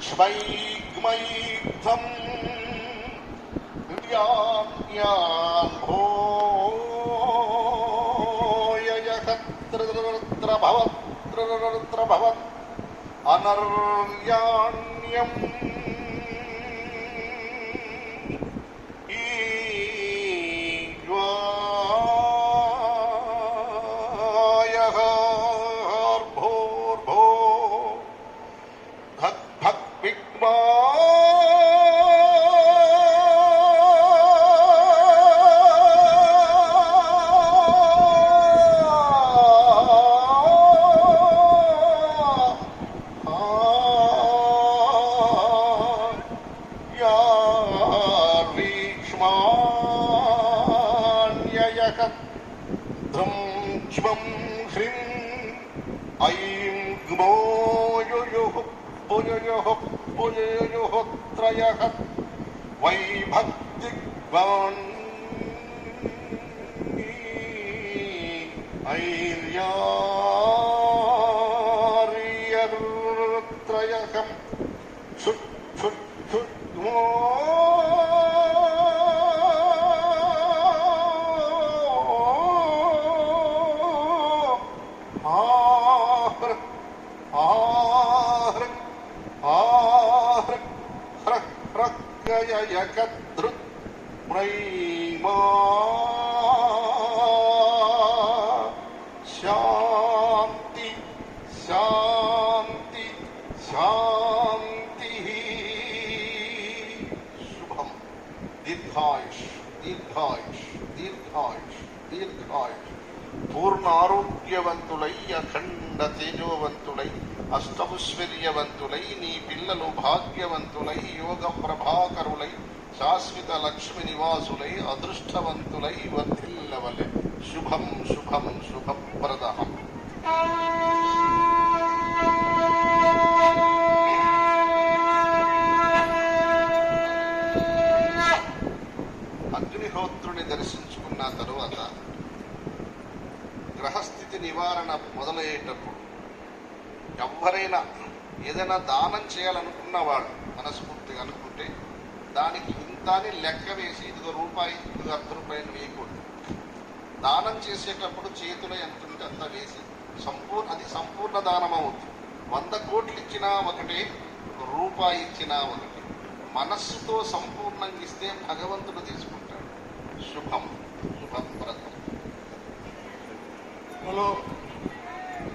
శ్వైగ్మైగ్ధం భవత్ అనర్యాణ్యం వైభక్తిగ్వాన్ ఐర్యార్యత్రయకం శాంతి శాంతి శాంతి. శుభం. దీర్ఘాయుష్ దీర్ఘాయుష్ దీర్ఘాయుష్ దీర్ఘాయుష్. పూర్ణ ఆరోగ్యవంతులై అఖండ తేజోవంతులై అష్టముశ్వర్యవంతులై నీ పిల్లలు భాగ్యవంతులై యోగ ప్రభాకరులై శాశ్వత లక్ష్మి నివాసులై అదృష్టవంతులై వర్ధిల్లవలె. శుభం శుభం శుభప్రదః. అగ్నిహోత్రుని దర్శించుకున్న తరువాత గ్రహస్థితి నివారణ మొదలయ్యేటప్పుడు ఎవరైనా ఏదైనా దానం చేయాలనుకున్న వాళ్ళు మనస్ఫూర్తిగా అనుకుంటే దానికి ఇంత అని లెక్క వేసి ఇదిగో రూపాయి ఇదిగో ₹1 వేయకూడదు. దానం చేసేటప్పుడు చేతిలో ఎంత ఉంటే అంత వేసి అది సంపూర్ణ దానం అవుతుంది. 100 కోట్లు ఇచ్చినా ఒకటే, రూపాయి ఇచ్చినా ఒకటి. మనస్సుతో సంపూర్ణంగా ఇస్తే భగవంతుడు తీసుకుంటాడు. శుభం శుభప్రదం.